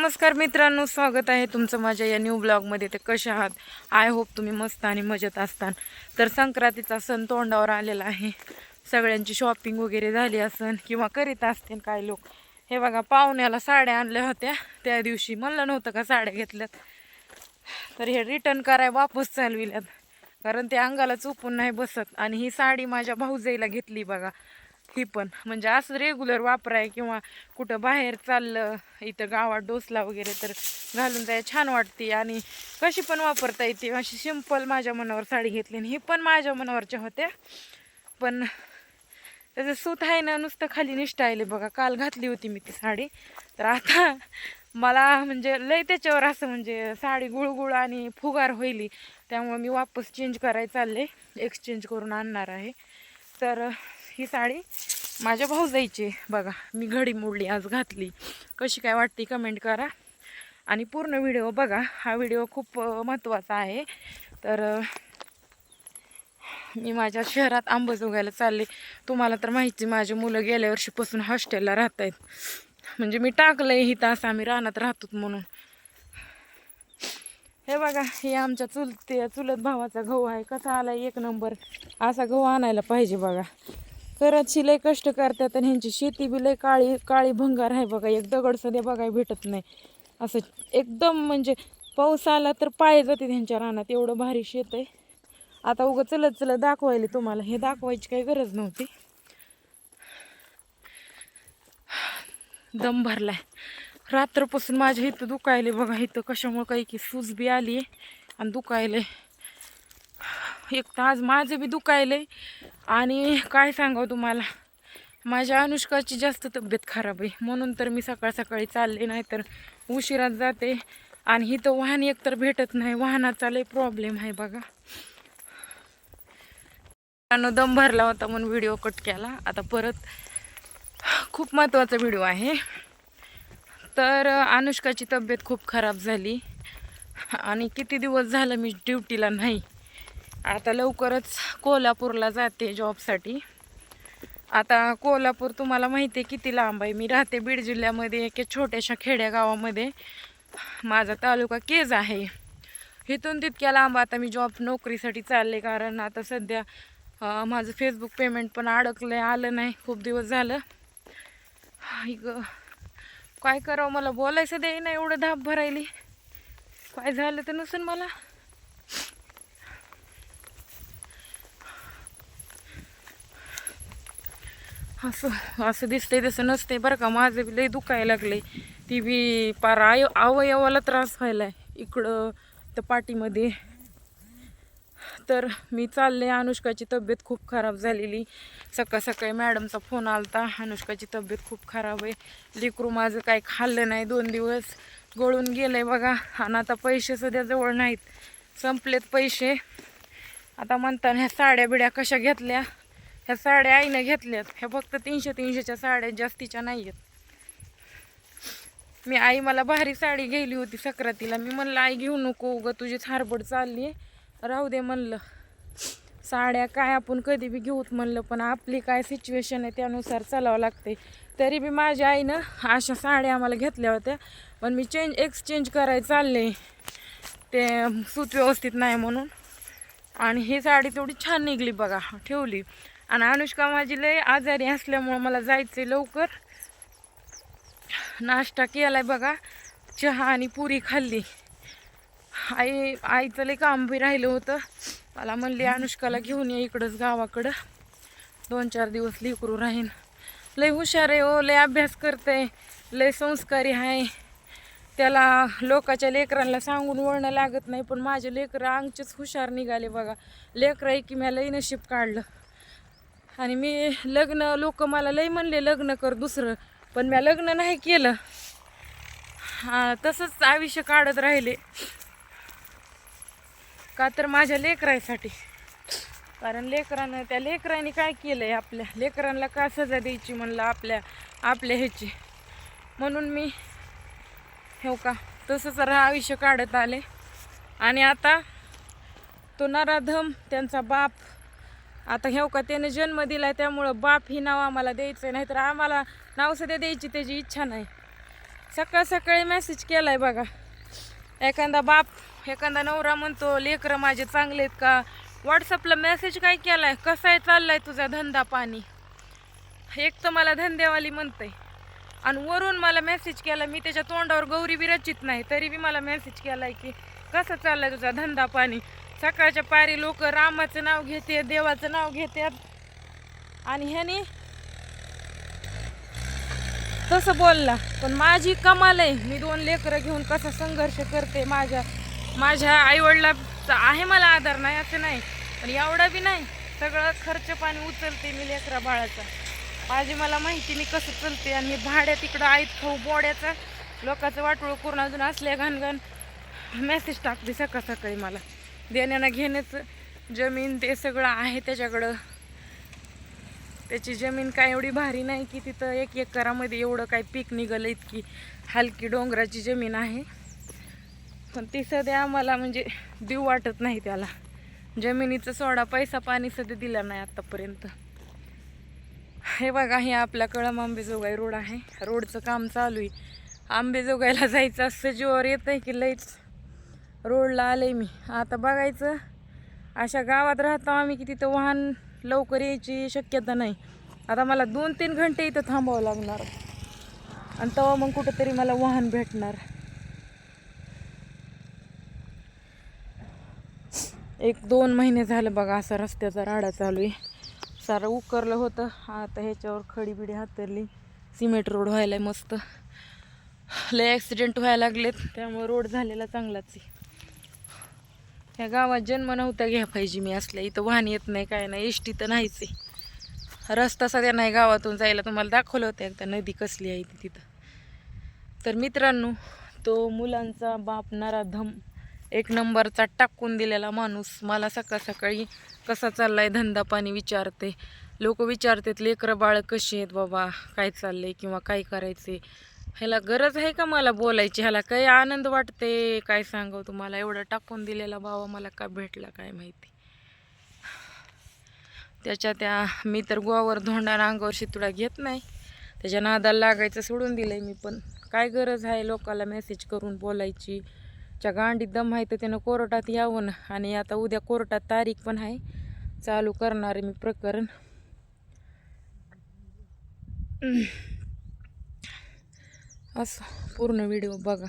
नमस्कार मित्रांनो, स्वागत आहे तुमचं माझ्या या न्यू ब्लॉगमध्ये. ते कशा आहात? आय होप तुम्ही मस्त आणि मजेत असतान. तर संक्रांतीचा सण तोंडावर आलेला आहे. सगळ्यांची शॉपिंग वगैरे झाली असन किंवा करीत असतील काही लोक. हे बघा, पाहुण्याला साड्या आणल्या होत्या त्या दिवशी. म्हणलं नव्हतं का साड्या घेतल्यात, तर हे रिटर्न कराय वापस चालविल्यात, कारण ते अंगाला चुपून नाही बसत. आणि ही साडी माझ्या भाऊजाईला घेतली बघा. ही पण म्हणजे असं रेग्युलर वापराय किंवा कुठं बाहेर चाललं, इथं गावात डोसला वगैरे तर घालून जाय छान वाटते आणि कशी पण वापरता येते. अशी सिंपल माझ्या मनावर साडी घेतली आणि ही पण माझ्या मनावरच्या होत्या, पण त्याचं सूत आहे ना नुसतं खाली निष्ठायले बघा. काल घातली होती मी ती साडी, तर आता मला म्हणजे लय त्याच्यावर असं म्हणजे साडी गुळगुळ आणि फुगार होईली, त्यामुळे मी वापस चेंज करायला चालले, एक्सचेंज करून आणणार आहे. तर ही साडी माझ्या भाऊजाईची बघा, मी घडी मोडली आज घातली. कशी काय वाटते कमेंट करा आणि पूर्ण व्हिडिओ बघा. हा व्हिडिओ खूप महत्त्वाचा आहे. तर मी माझ्या शहरात अंबाजोगाईला चालले. तुम्हाला तर माहिती, माझी मुलं गेल्या वर्षीपासून हॉस्टेलला राहत आहेत. म्हणजे मी टाकलं आहे इथं, असं आम्ही रानात राहतो म्हणून. हे बघा, हे आमच्या चुलत भावाचा गहू आहे. कसा आला एक नंबर. असा गहू आणायला पाहिजे बघा. खरंच लय कष्ट करतात आणि ह्यांची शेती बी लय काळी काळी भंगार आहे बघा. एक दगड सध्या बघायला भेटत नाही. असं एकदम म्हणजे पाऊस आला तर पाय जाते त्यांच्या रानात, एवढं भारी शेत आहे. आता उगं चलत चलत दाखवायला तुम्हाला, हे दाखवायची काही गरज नव्हती. दम भरलाय. रात्रपासून माझ्या इथं दुखायले बघा. इथं कशामुळे काही की सूज बी आली आहे आणि दुखायले. एक तर आज माझं बी दुखायले. आणि काय सांगावं तुम्हाला, माझ्या अनुष्काची जास्त तब्येत खराब आहे, म्हणून तर मी सकाळ सकाळी चालले, नाही तर उशिरात जाते. आणि इथं वाहन एकतर भेटत नाही, वाहनाचा लय प्रॉब्लेम आहे बघा. दम भरला होता म्हणून व्हिडिओ कट केला. आता परत खूप महत्त्वाचा व्हिडिओ आहे. तर अनुष्काची तब्येत खूप खराब झाली आणि किती दिवस झालं मी ड्युटीला नाही. आता लवकरच कोल्हापूरला जाते जॉबसाठी. आता कोल्हापूर तुम्हाला माहिती आहे किती लांब आहे. मी राहते बीड जिल्ह्यामध्ये, एका छोट्याशा खेड्या गावामध्ये. माझा तालुका केज आहे. इथून तितक्या लांब आता मी जॉब नोकरीसाठी चालले, कारण आता सध्या माझं फेसबुक पेमेंट पण अडकलं आहे, आलं नाही खूप दिवस झालं. काय करावं, मला बोलायचं दे ना, एवढं धाप भरायली. काय झालं तर नसेल मला. असं दिसतंय तसं नसते बरं का. माझं बी लय दुखायला लागले. ती बी पार अवयवाला त्रास व्हायलाय इकडं तर पाठीमध्ये. तर मी चालले. अनुष्काची तब्येत खूप खराब झालेली. सकाळ सकाळी मॅडमचा फोन आलता, अनुष्काची तब्येत खूप खराब आहे. लेकरू माझं काही खाल्लं नाही, 2 दिवस गळून गेलंय बघा. आणि आता पैसे सध्या जवळ नाहीत, संपलेत पैसे. आता म्हणताना ह्या साड्या बिड्या कशा घेतल्या, ह्या साड्या आईनं घेतल्यात. ह्या फक्त 300-300च्या साड्या, जास्तीच्या नाही आहेत. मी आई मला भारी साडी घ्यायली होती सक्रातीला. मी म्हणलं आई घेऊ नको, उगं तुझीच हरबड चालली आहे, राहू दे म्हणलं. साड्या काय आपण कधी बी घेऊत म्हणलं, पण आपली काय सिच्युएशन आहे त्यानुसार चालावं लागते. तरी बी माझ्या आईनं अशा साड्या आम्हाला घेतल्या होत्या, पण मी एक्सचेंज करायला चालले, ते सूत व्यवस्थित नाही म्हणून. आणि ही साडी तेवढी छान निघली बघा, ठेवली. आणि अनुष्का माझी लय आजारी असल्यामुळं मला जायचं लवकर. नाश्ता केलाय बघा, चहा आणि पुरी खाल्ली. आईचं लय काम बी राहिलं होतं. मला म्हणली अनुष्काला घेऊन ये इकडंच गावाकडं, 2-4 दिवस लेकरू राहीन. लय हुशार आहे हो, लय अभ्यास करते, लय संस्कारी आहे. त्याला लोकाच्या लेकरांना सांगून वळणं लागत नाही, पण माझे लेकरं अंगचेच हुशार निघाले बघा. लेकरं आहे की मी लय नशीब काढलं. आणि मी लग्न, लोक मला लय म्हणले लग्न कर दुसरं, पण मी लग्न नाही केलं. तसंच आयुष्य काढत राहिले, का तर माझ्या लेकरासाठी. कारण त्या लेकरांनी काय केलं आहे, आपल्या लेकरांना का सजा द्यायची म्हणलं आपल्या ह्याची. म्हणून मी हो का तसंच आयुष्य काढत आले. आणि आता तो नराधम त्यांचा बाप, आता हे का त्याने जन्म दिला, त्यामुळं बाप ही नाव आम्हाला द्यायचं, नाहीतर आम्हाला नाव सध्या द्यायची त्याची इच्छा नाही. सकाळ सकाळी मेसेज केलाय बघा. एखादा बाप एखादा नवरा म्हणतो लेकरं माझे चांगले आहेत का. व्हॉट्सअपला मेसेज काय केलाय, कसा आहे चाललाय तुझा धंदा पाणी. एक तर मला धंदेवाली म्हणतंय आणि वरून मला मेसेज केला. मी त्याच्या तोंडावर गौरी बी रचित नाही तरी बी मला मेसेज केलाय की कसं चाललाय तुझा धंदा पाणी. सकाळच्या पारी लोक रामाचं नाव घेते, देवाचं नाव घेतात आणि ह्यानी तसं बोलला. पण माझी कमाल आहे, मी 2 लेकरं घेऊन कसा संघर्ष करते. माझ्या आईवडिलाचा आहे मला आधार, नाही असं नाही, पण एवढा बी नाही. सगळं खर्च पाणी उचलते मी लेकरा बाळाचा. माझी मला माहिती मी कसं चलते. आणि हे भाड्या तिकडं आईत खाऊ बोड्याचा लोकांचं वाटोळं करून अजून असल्या घाणघाण मेसेज टाकते सकाळ सकाळी. मला देण्यानं घेण्याचं जमीन ते सगळं आहे त्याच्याकडं. त्याची जमीन काय एवढी भारी नाही की तिथं 1 एकरामध्ये एवढं काय पीक निघालं. इतकी हलकी डोंगराची जमीन आहे, पण ती सध्या आम्हाला म्हणजे देऊ वाटत नाही त्याला. जमिनीचं सोडा पैसा पाणी सध्या दिला नाही आत्तापर्यंत. हे बघा, हे आपला कळम आंबेजोगाई रोड आहे. रोडचं काम चालू आहे. आंबेजोगाईला जायचं असं जोर येत आहे की लईच रोडला आले मी. आता बघायचं, अशा गावात राहतो आम्ही की तिथं वाहन लवकर यायची शक्यता नाही. आता मला 2-3 घंटे इथं थांबावं लागणार आणि तेव्हा मग कुठंतरी मला वाहन भेटणार. 1-2 महिने झालं बघा असं रस्त्याचा राडा चालू आहे. सारं उकरलं होतं, आता ह्याच्यावर खडी बिडी हातरली. सिमेंट रोड व्हायला मस्त. लय ॲक्सिडेंट व्हायला लागलेत, त्यामुळे रोड झालेला चांगलाच आहे. ह्या गावात जन्म नव्हता घ्या पाहिजे मी असल्या. इथं वाहन येत नाही काय नाही, एसटी तर नाहीच आहे. रस्ता सध्या नाही गावातून जायला. तुम्हाला दाखवलं होतं एकदा नदी कसली आहे ती तिथं. तर मित्रांनो, तो मुलांचा बाप नराधम 1 नंबरचा टाकून दिलेला माणूस मला सकाळ सकाळी कसा चाललाय धंदा पाणी विचारते. लोक विचारतात लेकरं बाळ कशी आहेत बाबा, काय चाललंय किंवा काय करायचे. ह्याला गरज आहे का मला बोलायची. ह्याला काही आनंद वाटते काय सांगावं तुम्हाला. एवढं टाकून दिलेला बाबा मला का भेटला काय माहिती. मी तर गोवावर धोंडाने अंगावर शितुडा घेत नाही. त्याच्या नादाला लागायचं सोडून दिलंय मी. पण काय गरज आहे लोकाला मेसेज करून बोलायची. च्या गांडीत दम आहे तर त्यानं कोर्टात यावं ना. आणि आता उद्या कोर्टात तारीख पण आहे, चालू करणार आहे मी प्रकरण. असं पूर्ण व्हिडिओ बघा.